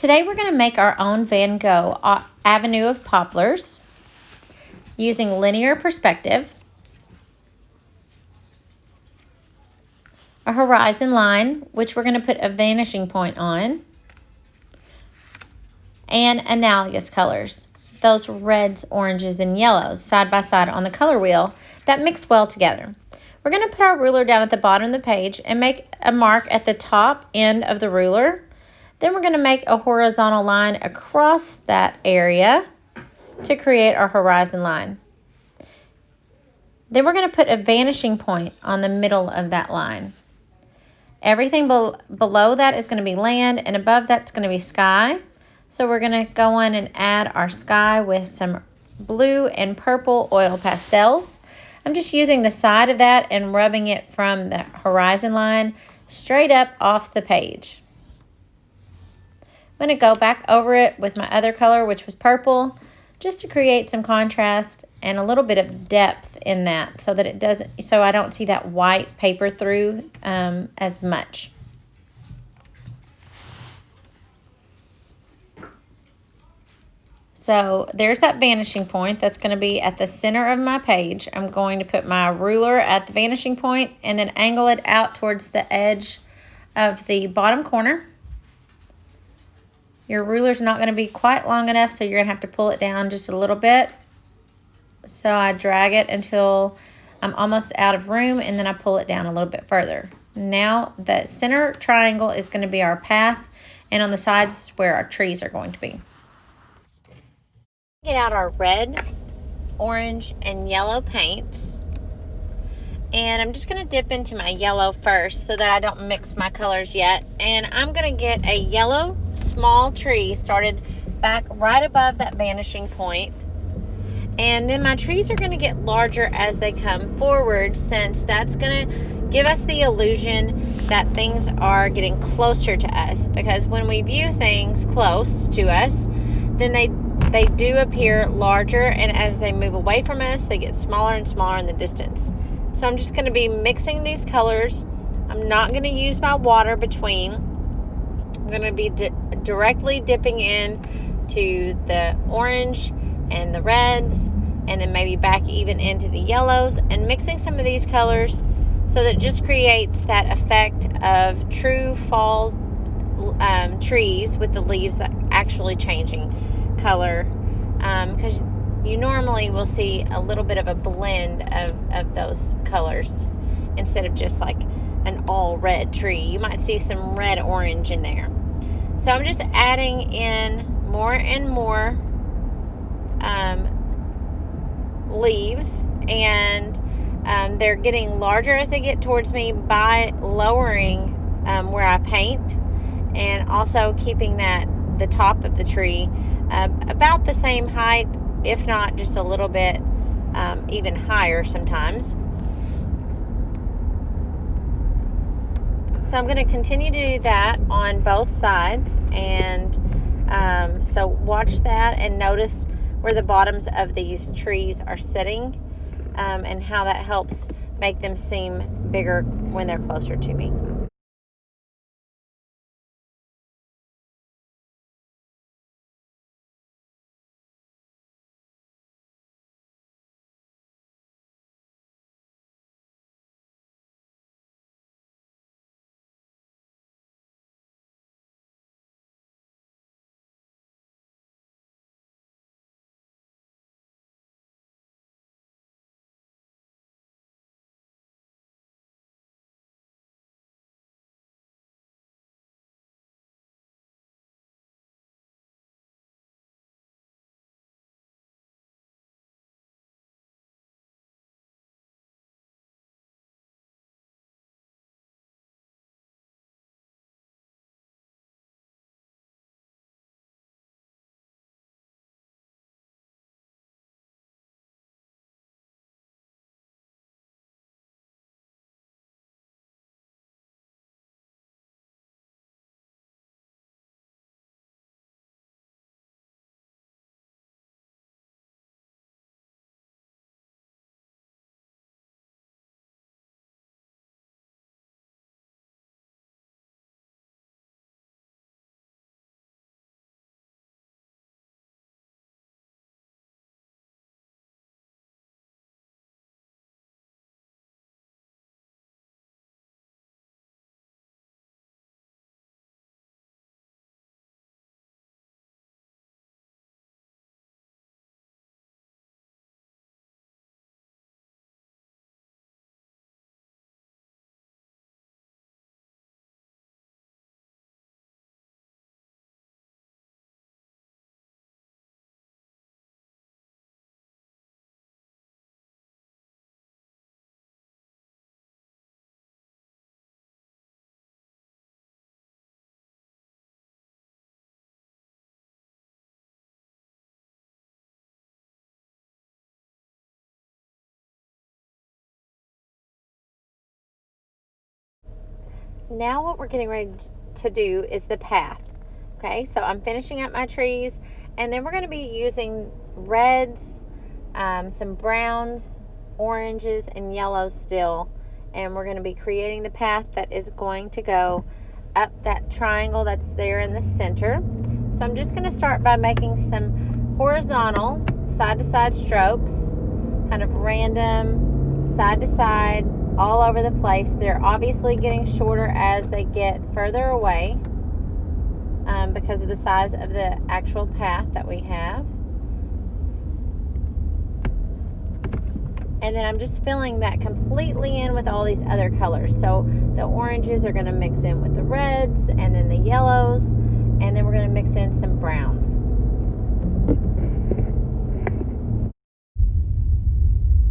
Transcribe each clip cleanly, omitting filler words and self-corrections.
Today we're going to make our own Van Gogh avenue of poplars using linear perspective, a horizon line, which we're going to put a vanishing point on, and analogous colors, those reds, oranges, and yellows side by side on the color wheel that mix well together. We're going to put our ruler down at the bottom of the page and make a mark at the top end of the ruler. Then we're going to make a horizontal line across that area to create our horizon line. Then we're going to put a vanishing point on the middle of that line. Everything below that is going to be land, and above that's going to be sky. So we're going to go in and add our sky with some blue and purple oil pastels. I'm just using the side of that and rubbing it from the horizon line straight up off the page. I'm going to go back over it with my other color, which was purple, just to create some contrast and a little bit of depth in that, so that it doesn't, so I don't see that white paper through as much. So there's that vanishing point that's going to be at the center of my page. I'm going to put my ruler at the vanishing point and then angle it out towards the edge of the bottom corner. Your ruler's not going to be quite long enough, so you're going to have to pull it down just a little bit. So I drag it until I'm almost out of room, and then I pull it down a little bit further. Now the center triangle is going to be our path, and on the sides where our trees are going to be. Get out our red, orange, and yellow paints. And I'm just going to dip into my yellow first so that I don't mix my colors yet. And I'm going to get a yellow small tree started back right above that vanishing point. And then my trees are going to get larger as they come forward, since that's going to give us the illusion that things are getting closer to us. Because when we view things close to us, then they do appear larger, and as they move away from us, they get smaller and smaller in the distance. So I'm just going to be mixing these colors. I'm not going to use my water between. I'm going to be directly dipping in to the orange and the reds, and then maybe back even into the yellows, and mixing some of these colors so that it just creates that effect of true fall trees with the leaves actually changing color, because you normally will see a little bit of a blend of those colors instead of just like an all red tree. You might see some red orange in there. So I'm just adding in more and more leaves, and they're getting larger as they get towards me by lowering where I paint, and also keeping the top of the tree about the same height, if not just a little bit even higher sometimes. So I'm going to continue to do that on both sides, and so watch that and notice where the bottoms of these trees are sitting, and how that helps make them seem bigger when they're closer to me. Now what we're getting ready to do is the path. Okay, so I'm finishing up my trees, and then we're going to be using reds, some browns, oranges, and yellows still, and we're going to be creating the path that is going to go up that triangle that's there in the center. So I'm just going to start by making some horizontal side to side strokes, kind of random side to side all over the place. They're obviously getting shorter as they get further away, because of the size of the actual path that we have. And then I'm just filling that completely in with all these other colors. So the oranges are going to mix in with the reds, and then the yellows, and then we're going to mix in some browns.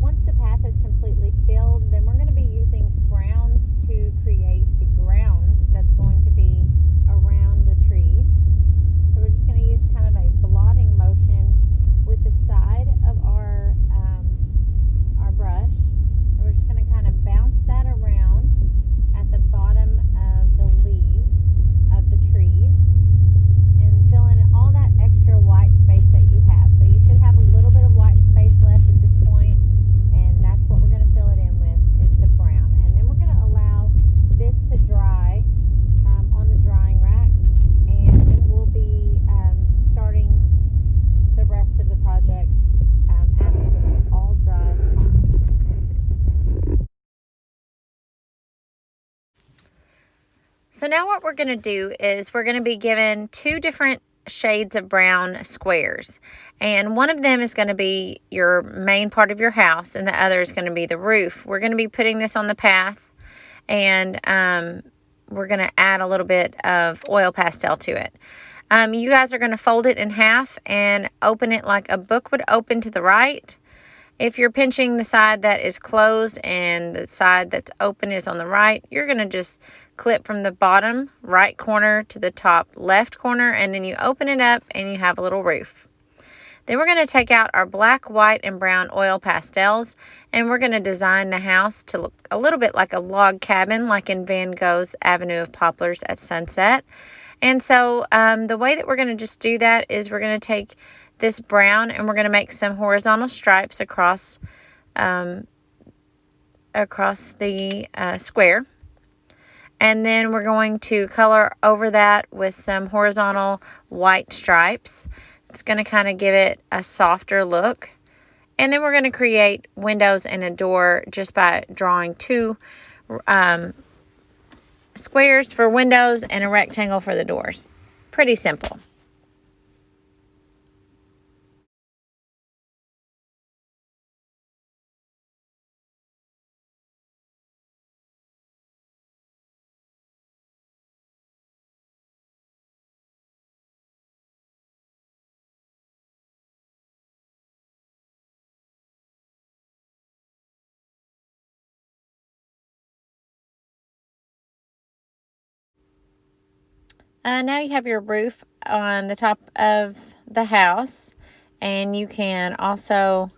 Once the path is completely filled, then we're going to be using browns to create the ground that's going to be around the trees. So we're just going to use kind of a blotting motion with the side of our brush. And we're just going to kind of bounce that around at the bottom of the leaves of the trees and fill in all that extra white space that you have. So you should have a little bit of white space left at this point, and that's what we're going to fill it in with, is the brown. And then we're going to allow this to dry on the drying rack, and then we'll be starting the rest of the project after this is all dry. So now what we're going to do is we're going to be given two different shades of brown squares, and one of them is going to be your main part of your house, and the other is going to be the roof. We're going to be putting this on the path, and we're going to add a little bit of oil pastel to it. You guys are going to fold it in half and open it like a book would open to the right. If you're pinching the side that is closed and the side that's open is on the right, you're going to just clip from the bottom right corner to the top left corner, and then you open it up and you have a little roof. Then we're going to take out our black, white, and brown oil pastels, and we're going to design the house to look a little bit like a log cabin, like in Van Gogh's Avenue of Poplars at sunset. And so the way that we're going to just do that is we're going to take this brown and we're going to make some horizontal stripes across the square. And then we're going to color over that with some horizontal white stripes. It's going to kind of give it a softer look. And then we're going to create windows and a door just by drawing two squares for windows and a rectangle for the doors. Pretty simple. Now you have your roof on the top of the house, and you can also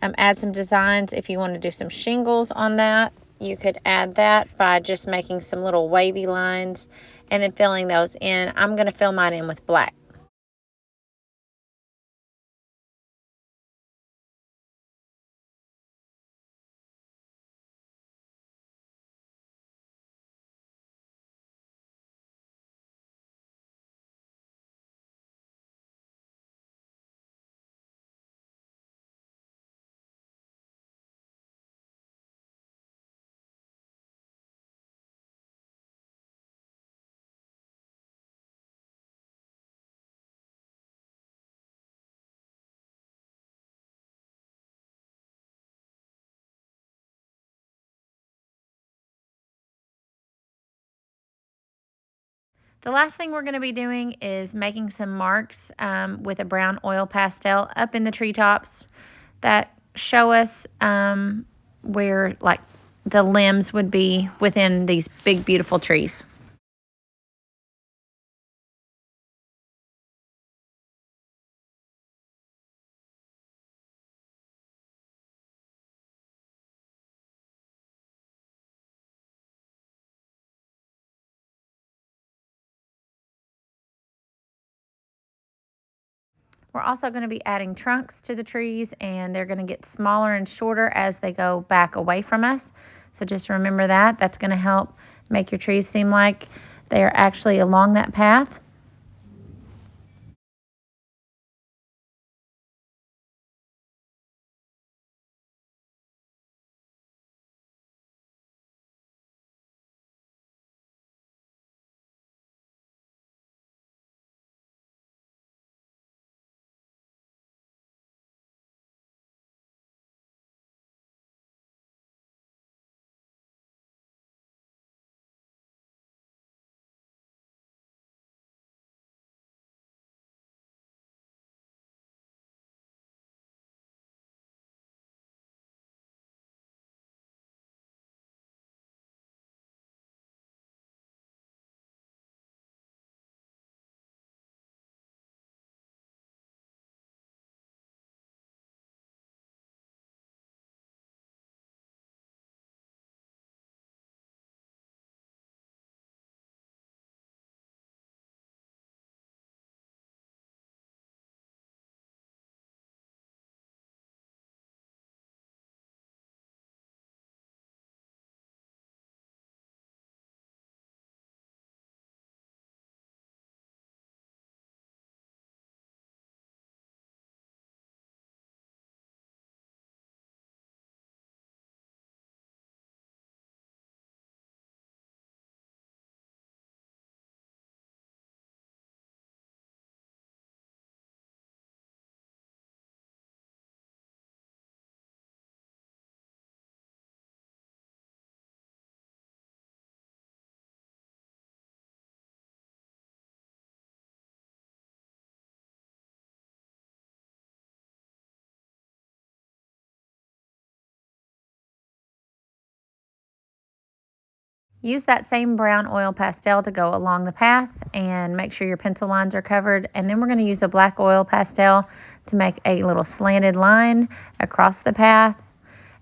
add some designs if you want to do some shingles on that. You could add that by just making some little wavy lines and then filling those in. I'm going to fill mine in with black. The last thing we're going to be doing is making some marks with a brown oil pastel up in the treetops that show us where like the limbs would be within these big beautiful trees. We're also going to be adding trunks to the trees, and they're going to get smaller and shorter as they go back away from us. So just remember that. That's going to help make your trees seem like they are actually along that path. Use that same brown oil pastel to go along the path and make sure your pencil lines are covered. And then we're going to use a black oil pastel to make a little slanted line across the path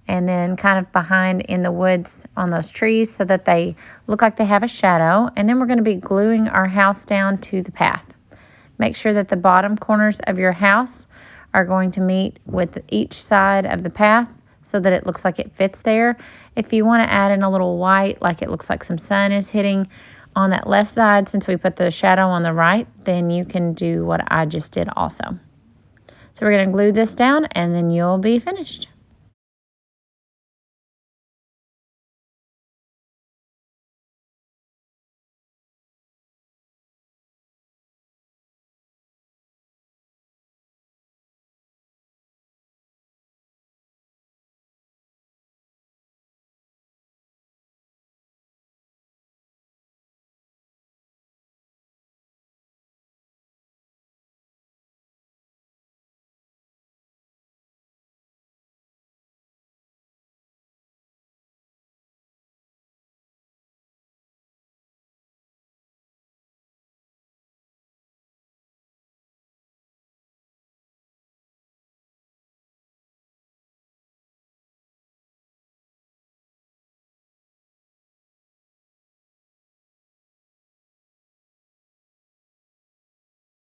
and then kind of behind in the woods on those trees so that they look like they have a shadow. And then we're going to be gluing our house down to the path. Make sure that the bottom corners of your house are going to meet with each side of the path so that it looks like it fits there. If you want to add in a little white, like it looks like some sun is hitting on that left side since we put the shadow on the right, then you can do what I just did also. So we're going to glue this down and then you'll be finished.